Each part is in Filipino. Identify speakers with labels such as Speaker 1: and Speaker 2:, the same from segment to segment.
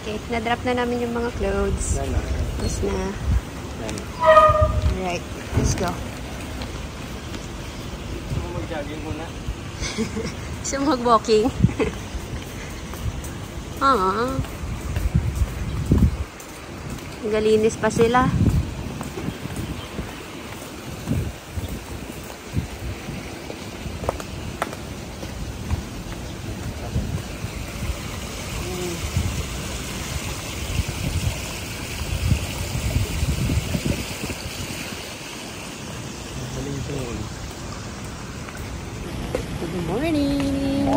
Speaker 1: Okay, na-drop na namin yung mga clothes. Tapos na. Alright, let's go.
Speaker 2: Mag-jogging muna.
Speaker 1: So, mag-walking. Galinis pa sila. Good morning!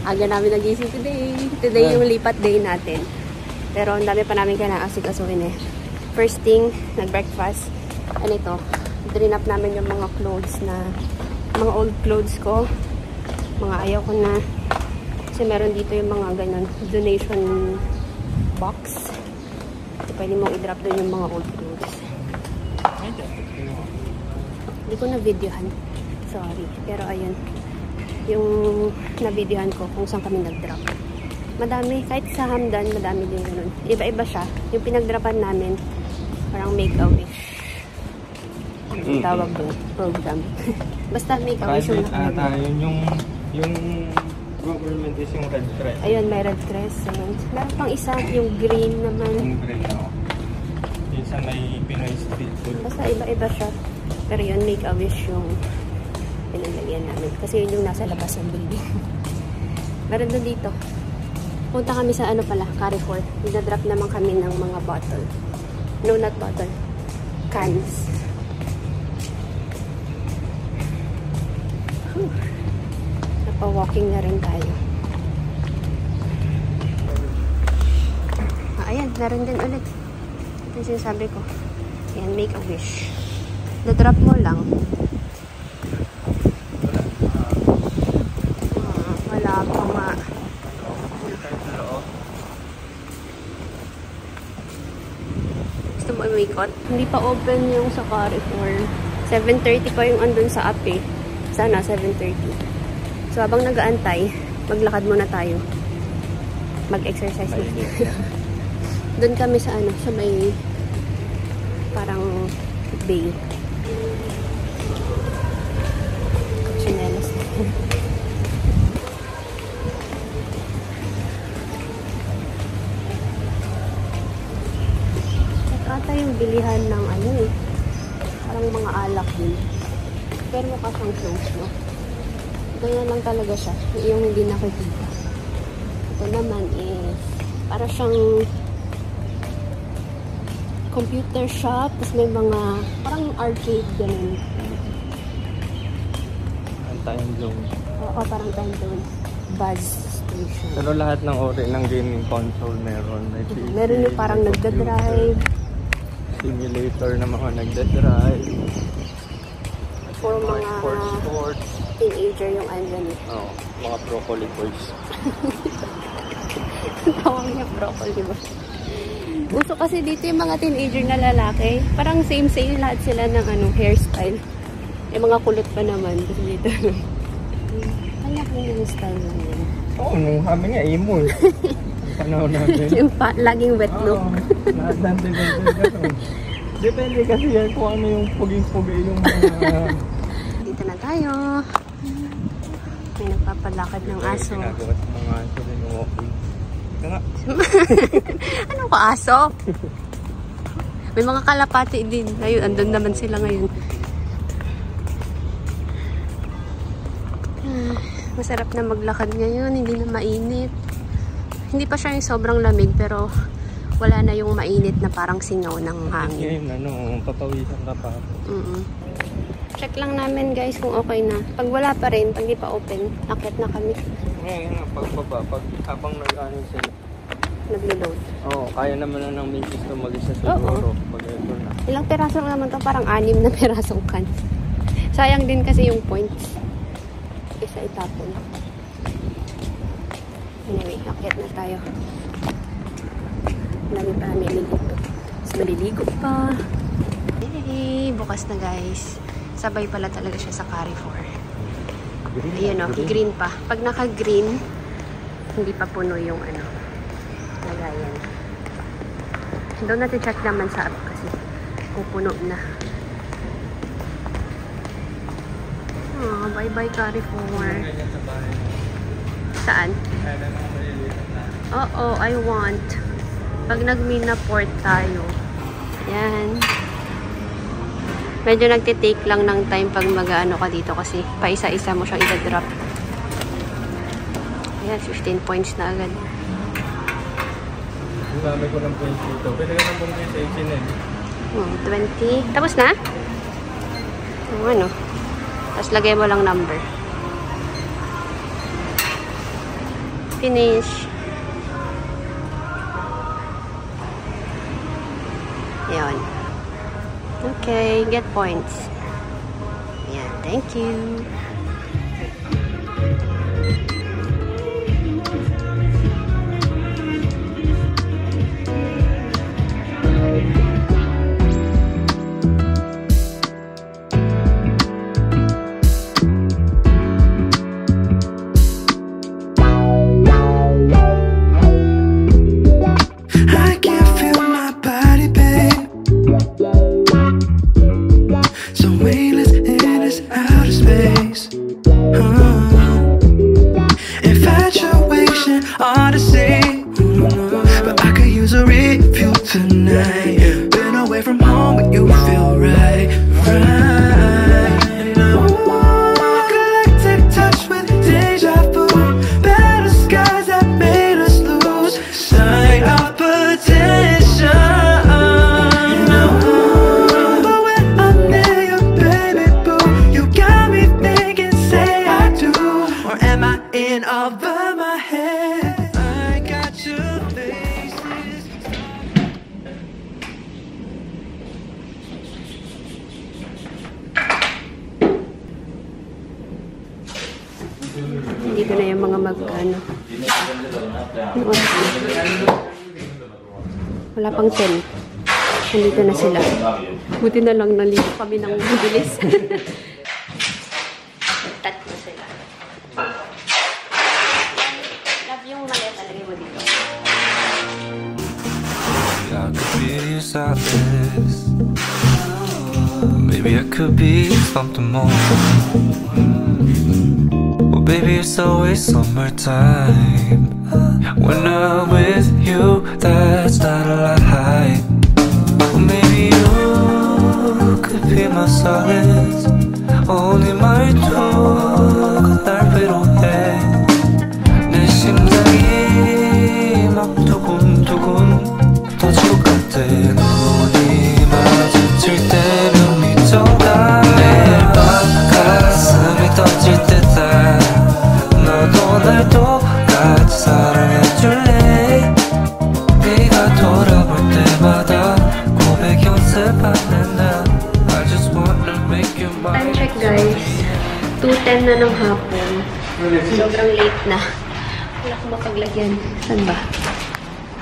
Speaker 1: Aga namin nagising today. Today yung lipat day natin. Pero ang dami pa namin kailangan-asikasuhin eh. First thing, nag-breakfast. Ano ito? Drain up namin yung mga clothes na, mga old clothes ko. Mga ayaw ko na. Kasi meron dito yung mga ganyan, donation box. So, pwede mong i-drop doon yung mga old clothes. Hindi ko na-videohan. Sorry. Pero ayun. Yung na-videohan ko kung saan kami nag-drop. Madami. Kahit sa Hamdan, madami din ganun. Iba-iba siya. Yung pinag-dropan namin, parang make-a-wish. Yung tawag doon. Program. Basta make-a-wish yung nakalagay.
Speaker 2: Yung government is yung Red Cross.
Speaker 1: Ayun, may Red Cross. Ayun. Meron pang isa, yung green naman.
Speaker 2: Yung green, no? Yung sa may Pinoy Street Food.
Speaker 1: Basta iba-iba siya. Pero yun, make-a-wish yung pinagalian namin. Kasi yun yung nasa labas ng building. Meron doon dito. Punta kami sa ano pala, Carrefour. Nag-drop naman kami ng mga bottle. No, not bottle. Cans. Napa-walking na rin tayo. Ayan, meron din ulit. Ito yung sinasabi ko. Ayan, make a wish. Na-drop mo lang. Wala pa nga. Gusto mo umikot? Hindi pa open yung sa Carrefour. 7:30 pa yung andun sa app eh. Sana 7:30. So habang nag-aantay, maglakad muna tayo. Mag-exercise muna. Doon kami sa ano, sa may parang bay. Chinelas. Ata yung bilihan ng ano eh. Parang mga alak din. Pero mukha siyang close, no? Ganyan lang talaga siya. Yung hindi nakikita. Ito naman is para siyang computer shop. Tapos may mga parang arcade ganun.
Speaker 2: Time zone.
Speaker 1: Oo, parang time zone. Buzz station.
Speaker 2: Pero lahat ng ori ng gaming console meron.
Speaker 1: Meron yung parang nagda-drive.
Speaker 2: Simulator na mga nagda-drive.
Speaker 1: For mga
Speaker 2: sports.
Speaker 1: Teenager yung andyan eh.
Speaker 2: Oo, mga broccoli boys.
Speaker 1: Tawag niya broccoli boys. Uso kasi dito yung mga teenager na lalaki. Parang same-same lahat sila ng ano, hairstyle. Yung mga kulot pa naman. Kasi dito. Kanya-kanya yung style naman.
Speaker 2: Oo, nung kami nga, emo eh. Panahon natin.
Speaker 1: Yung laging wet look.
Speaker 2: Lahat natin. Depende kasi yan kung ano yung puging-pugi yung mga...
Speaker 1: Dito na tayo. May nagpapalakad ng aso.
Speaker 2: Ginagawa sa mga aso din yung walking. Ito nga.
Speaker 1: Ano ka aso? May mga kalapati din. Ayun, andun naman sila ngayon. Masarap na maglakad ngayon. Hindi na mainit. Hindi pa siya yung sobrang lamig pero wala na yung mainit na parang singaw ng hangin.
Speaker 2: Ngayon, ano, papawisan ka pa.
Speaker 1: Check lang namin guys kung okay na. Pag wala pa rin, pag di pa open, akit na kami.
Speaker 2: Ngayon nga, pag habang nag-ano sila.
Speaker 1: Naglo-load.
Speaker 2: Oo, kaya naman na ng misis na mag-isa siguro. Pag ito na.
Speaker 1: Ilang peraso lang naman to, parang 6 na perasong can. Sayang din kasi yung points. Isa itapon. Anyway, akit na tayo. Lagi pa nililigo. Mas maliligo pa. Hey, bukas na guys. Sabay pala talaga siya sa Carrefour. Ayun o, green pa. Pag naka-green, hindi pa puno yung ano, lagayan. Doon natin check naman sa app kasi pupuno na. Oh, bye-bye Carrefour. Saan? Oo, I want. Pag nag-Mina Port tayo. Yan. Medyo nagtitake lang ng time pag mag-ano ka dito kasi paisa-isa mo siyang i-drop. Ayan, 15 points na agad.
Speaker 2: Ang dami ko ng points dito. Pwede ka ng points sa 18 eh.
Speaker 1: 20. Tapos na? Ano? Tapos lagay mo lang number. Finish. Ayan. Okay, get points. Ayan, thank you.
Speaker 3: Tonight, been away from home, but you feel right, right. Galactic touch with deja vu, better skies that made us lose sight of potential. But when I'm near you, baby boo, you got me thinking, say I do, or am I in over my head? I got your faces.
Speaker 1: Dito na yung mga mag-ano. Wala pang 10. Nandito na sila. Buti na lang naligo kami ng mabilis. Tatlo sila. Love yung maleta. Lagay mo dito.
Speaker 3: I could be your sadness. Maybe I could be something more. Well, baby, it's always summertime. When I'm with you, that's not a lie. Well, maybe you could be my solace. Only my 두가 날 위로해. 내 심장이 막 두근두근 터질 것 같아. 눈이 마주칠 때면 미쳐가. 매일 밤 가슴이 터질 듯한 너도 날 똑같이 사랑해줄래. 네가 돌아볼 때마다 고백 연습하는 나. I just wanna make you
Speaker 1: Time
Speaker 3: mine.
Speaker 1: check guys. 2:10 na ng hapon. Sobrang late na. Wala akong mapaglagyan. Saan ba?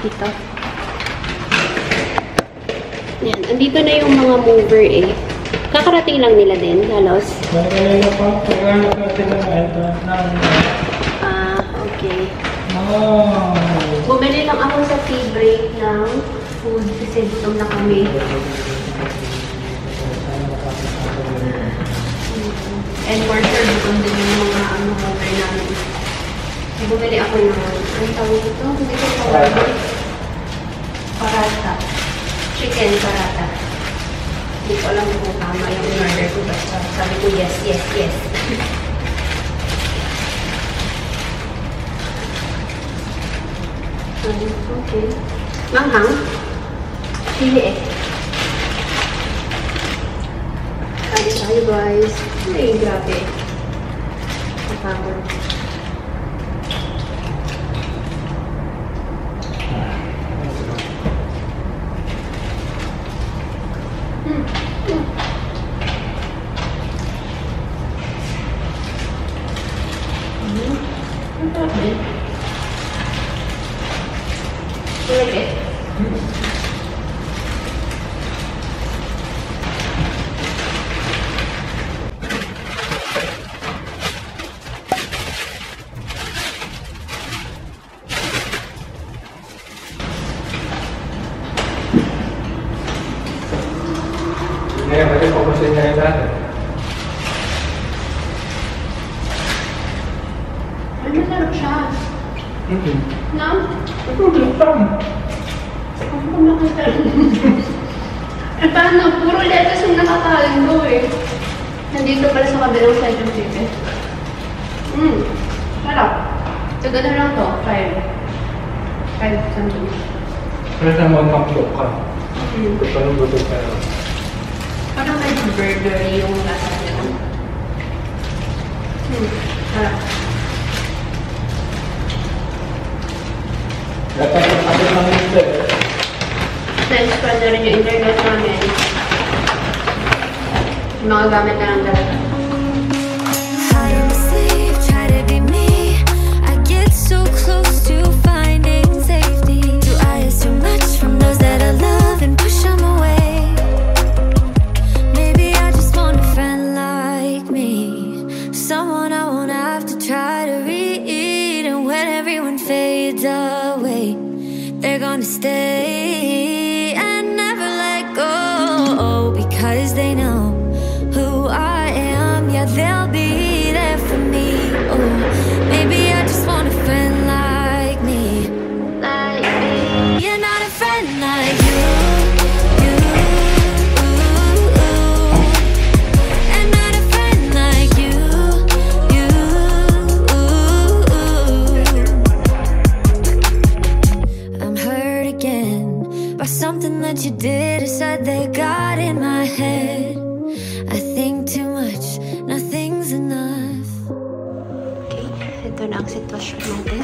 Speaker 1: Dito. Yan. Andito na yung mga mover eh. Kakarating lang nila din, halos. Ah, okay. Bumili lang ako sa tea break ng food kasi gutom na kami. And for sure, gutom din yung mga mover namin. Bumili ako ng, ang tawag ito? Hindi ko tawag. Parata. Chicken parata. Hindi ko alam kung tama yung order ko. Basta sabi ko yes, yes, yes. Okay. Manghang? Pili eh. Kaya tayo guys. Ay, grabe. Napagod.
Speaker 2: Okay.
Speaker 1: No?
Speaker 2: Ito, lutang.
Speaker 1: Ako pa makita. Eh, paano? Puro lettuce yung nakakain ko eh. Nandito pala sa kabilang side yung titi. Sarap. So, gano'n lang to. 5 something.
Speaker 2: Kaya naman makbok ka. Parang gutom ka na.
Speaker 1: Parang medyo burgery yung lasa niya. Sarap.
Speaker 2: Dapat kapit lang yung step.
Speaker 1: Na-expand na rin yung internet namin. Yung mga gamit na lang talaga.
Speaker 4: Hide and seek, try to be me. I get so close to finding safety. Do I ask too much from those that I love and push them away? Maybe I just want a friend like me, someone I won't have to try to read. And when everyone fades away, they're gonna stay and never let go, because they know who I am. Yeah, they'll be there for me. Oh, maybe I just want a friend like me. Like me. You're not a friend like you. And not a friend like you. I'm hurt again by something that you did or said that got in my head. I think too much, nothing's enough.
Speaker 1: Okay, ito na ang sitwasyon natin.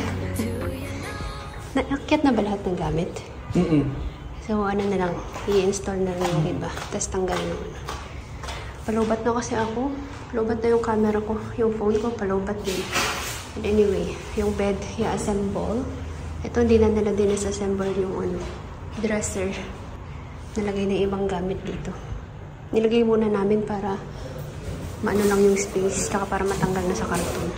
Speaker 1: Naakyat na ba lahat ng gamit? So, ano na lang, i-install na lang yung iba. Tapos tanggalin mo na. Palubat na kasi ako. Palubat na yung camera ko. Yung phone ko, palubat din. And anyway, yung bed, i-assemble. Ito, hindi na nila din-assemble yung dresser. Nalagay na ibang gamit dito. Nilagay muna namin para maano lang yung space, tsaka para matanggal na sa karton.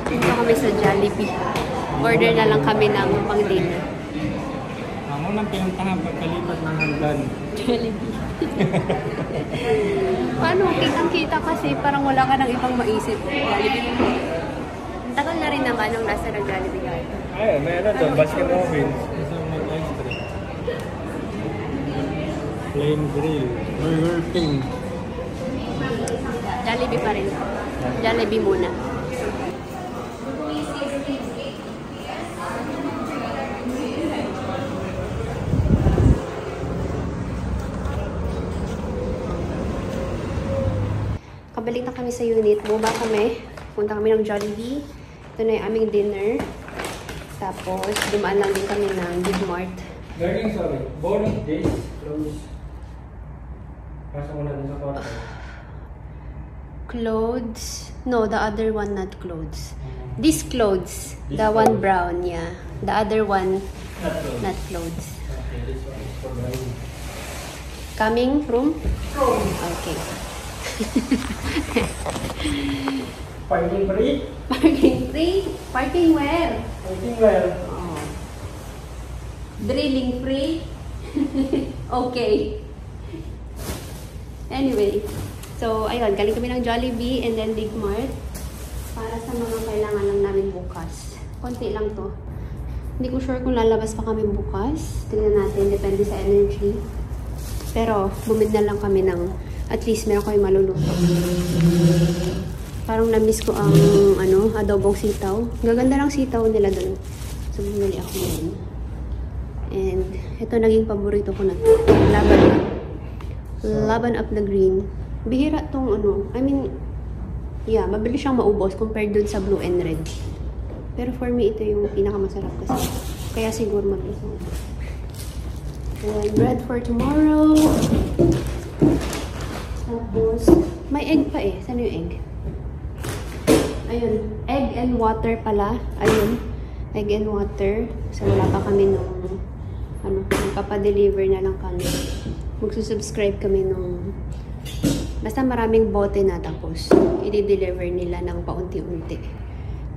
Speaker 1: Dito kami sa Jollibee. Order na lang kami ng pang-dinner.
Speaker 2: Ako nang pinuntahan pagkalipat ng hagdan.
Speaker 1: Jollibee. Paano? Kitang-kita kasi parang wala ka ng ibang maisip. Jollibee. Tagal na rin naman nung nasa ng Jollibee ka.
Speaker 2: Ay, may ano doon, Baskin Robbins. Isang mag-ice cream. Plain grill. Burger King.
Speaker 1: Jollibee pa rin. Jollibee muna. Kabalik na kami sa unit. Bumaba kami. Punta kami ng Jollibee. Ito na yung aming dinner. Tapos, dumaan lang din kami ng Big Mart.
Speaker 2: Learning, sorry. Bonus days. Close. Pasok mo na din sa kwarto.
Speaker 1: Clothes. No, the other one not clothes. This clothes. The one brown, yeah. The other one not clothes.
Speaker 2: Okay, this one is for the room.
Speaker 1: Coming from? Okay.
Speaker 2: Parking free?
Speaker 1: Parking free? Parking where?
Speaker 2: Parking well.
Speaker 1: Oh. Drilling free? Okay. Anyway. So, ayun. Galing kami ng Jollibee and then Big Mart. Para sa mga kailangan lang namin bukas. Konti lang to. Hindi ko sure kung lalabas pa kami bukas. Tingnan natin. Depende sa energy. Pero, bumid na lang kami ng at least meron kami maluluto. Parang na-miss ko ang adobong sitaw. Gaganda lang sitaw nila doon. So, bumili ako yun. And, ito naging paborito ko na to. Laban up the green. Bihira tong I mean, yeah, mabilis siyang maubos compared dun sa blue and red. Pero for me, ito yung pinakamasarap kasi. Kaya siguro mabilis maubos. And bread for tomorrow. Tapos, may egg pa eh. Saan yung egg? Ayun. Egg and water pala. Ayun. Egg and water. So, wala pa kami nung magpapadeliver na lang kami. Magsusubscribe kami nung basta maraming bote na tapos i-deliver nila ng paunti-unti.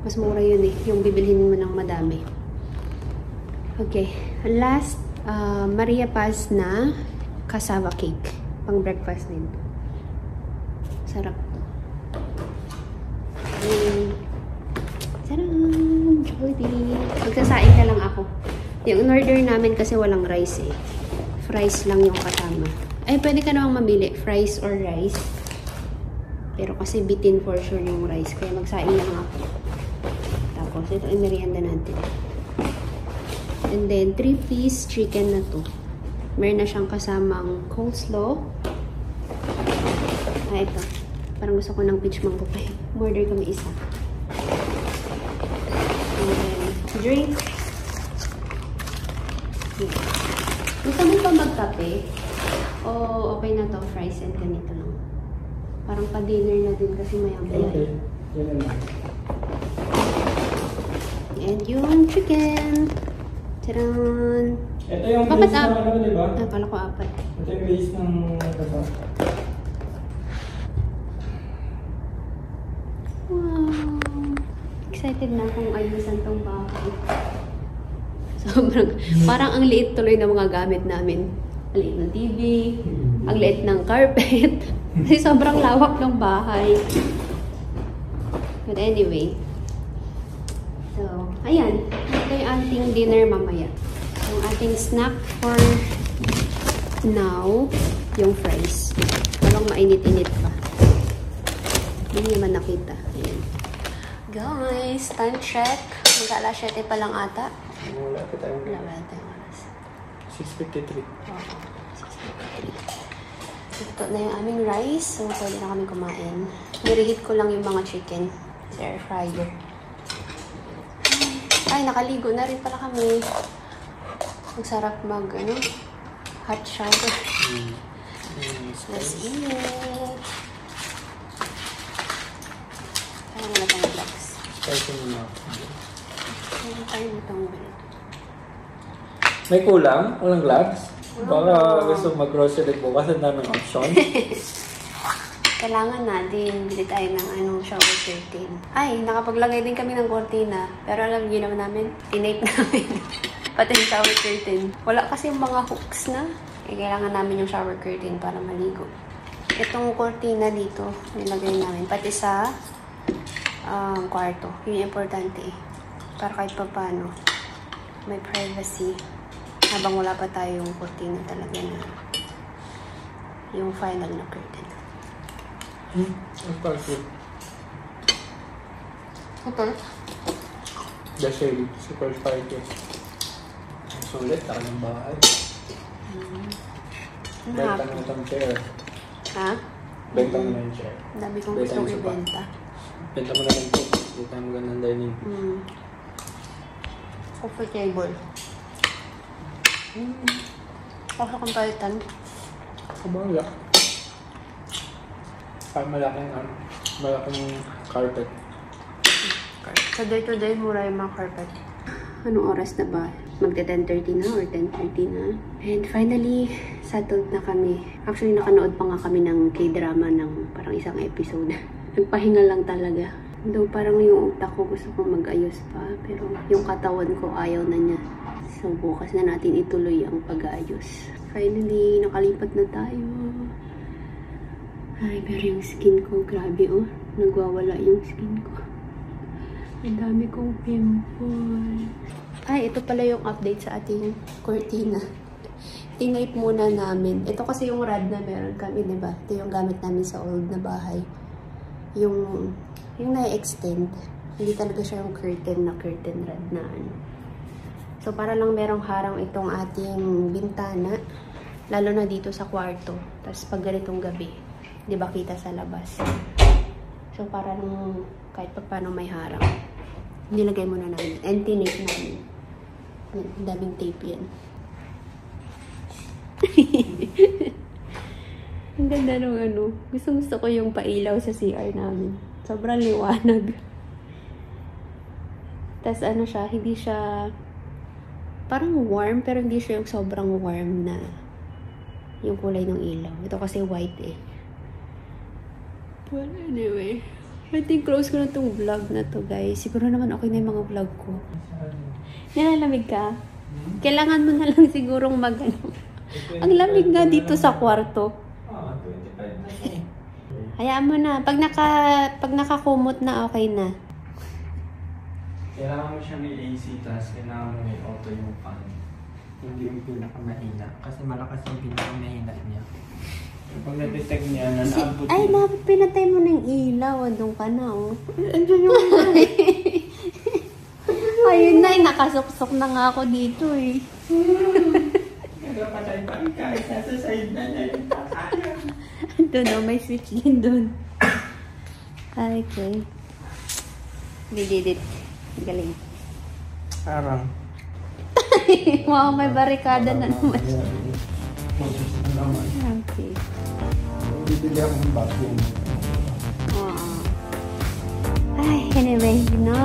Speaker 1: Mas mura yun eh. Yung bibilhin mo ng madami. Okay. Last, Maria Paz na cassava cake. Pang breakfast din. Sarap to. Sarap! Jollibee! Magsasaing na lang ako. Yung in-order namin kasi walang rice eh. Fries lang yung kasama. Ay, pwede ka namang mamili. Fries or rice. Pero kasi bitin for sure yung rice. Kaya magsaing na lang ako. Tapos, ito ay merienda natin. And then, 3-piece chicken na to. Meron na siyang kasamang coleslaw. Ah, ito. Parang gusto ko ng peach mango pa. Order kami isa. And then, drink. Gusto mo pa magkape? O okay na to, fries and ganito lang. Parang pa-dinner na din kasi maya-maya.
Speaker 2: Okay. Yan na.
Speaker 1: And yung chicken. Tcharan!
Speaker 2: Ito yung
Speaker 1: Papat
Speaker 2: base ng ano, di ba?
Speaker 1: Ah, kala ko 4.
Speaker 2: Ito yung base ng kasama.
Speaker 1: Wow! Excited na akong ayusan tong bahay. Sobrang, parang ang liit tuloy ng mga gamit namin. Ang liit ng TV, ang liit ng carpet. Kasi sobrang lawak ng bahay. But anyway. So, ayan. Ito yung ating dinner mamaya. Yung ating snack for now, yung fries. Walang mainit-init pa. Hindi naman nakita. Ayan. Guys, time check. Mag-alas 7 pa lang ata.
Speaker 2: Wala pa tayong
Speaker 1: Wala tayong oras.
Speaker 2: 6:53.
Speaker 1: Oo. 6:53. Ito na yung aming rice. So, pwede na kami kumain. Nirehit ko lang yung mga chicken sa air fryer. Ay, nakaligo na rin pala kami. Ang sarap hot shower. Let's eat. Kaya na tayong vlogs.
Speaker 2: Spicy muna.
Speaker 1: Kaya tayo itong ganito.
Speaker 2: May kulang? Walang gloves? Baka gusto mag-grocery bukas. Ang daming option.
Speaker 1: Kailangan natin bili tayo ng shower curtain. Ay, nakapaglagay din kami ng kortina. Pero alam niyo naman namin, tinape namin. Pati yung shower curtain. Wala kasi yung mga hooks na. Kailangan namin yung shower curtain para maligo. Itong kortina dito, nilagay namin. Pati sa kwarto. Yun yung importante eh. Para kahit pa paano, may privacy. Habang wala pa tayong kortina talaga na yung final na curtain.
Speaker 2: Ang party.
Speaker 1: Okay.
Speaker 2: The shade. Super spicy. Ang sulit. Taka ng bahay. Benta mo itong chair.
Speaker 1: Ha?
Speaker 2: Benta mo na yung chair.
Speaker 1: Ang dami kong
Speaker 2: Benta
Speaker 1: gustong
Speaker 2: yung sofa.
Speaker 1: ibenta.
Speaker 2: Benta mo na lang ito. Hindi tayo magandang dining.
Speaker 1: Comfortable. Kasi kung palitan.
Speaker 2: Kabala. Malaking carpet.
Speaker 1: Sa day-to-day, mura yung mga carpet. Anong oras na ba? Magta 10:30 na or 10:30 na. And finally, settled na kami. Actually, nakanood pa nga kami ng K-drama ng parang isang episode. Nagpahinga lang talaga. Though parang yung utak ko gusto kong mag-ayos pa. Pero yung katawan ko ayaw na niya. So, bukas na natin ituloy ang pag-aayos. Finally, nakalipat na tayo. Ay, pero yung skin ko, grabe oh. Nagwawala yung skin ko. Ang dami kong pimple. Ay, ito pala yung update sa ating cortina. Tinape muna namin. Ito kasi yung rod na meron kami, diba? Ito yung gamit namin sa old na bahay. Yung na-extend. Hindi talaga siya yung curtain rod na ano. So, para lang merong harang itong ating bintana. Lalo na dito sa kwarto. Tapos pag ganitong gabi, di ba kita sa labas. So, para lang kahit pa paano may harang. Nilagay muna namin. And tinape namin. Ang daming tape yan. Ang ganda nung ano. Gusto ko yung pailaw sa CR namin. Sobrang liwanag. Tapos ano siya, hindi siya parang warm, pero hindi siya yung sobrang warm na yung kulay ng ilaw. Ito kasi white eh. Well, anyway. I think close ko na itong vlog na to, guys. Siguro naman okay na yung mga vlog ko. Nilalamig ka? Kailangan mo na lang sigurong Ang lamig nga dito sa kwarto.
Speaker 2: 25.
Speaker 1: Hayaan mo na. Pag nakakumot na, okay na.
Speaker 2: Kailangan mo siya may AC, tapos kailangan mo may auto yung fan. Hindi yung pinakamahina. Kasi malakas yung pinakamahina niya. Pag na-detect niya na naabot
Speaker 1: Ay, dapat pinatay mo ng ilaw. Andun ka na, oh. Andun yung ayun na, nakasuksok na nga ako dito, eh.
Speaker 2: Nagpapatay pa rin kahit nasa side na niya yung tataya.
Speaker 1: Doon, oh, may switch din doon. Okay. We did it. Galing.
Speaker 2: Parang.
Speaker 1: Wow, may barikada na naman.
Speaker 2: Moses na naman.
Speaker 1: Okay.
Speaker 2: Bibili ako ng vacuum.
Speaker 1: Oo. Ay, anyway, yun na.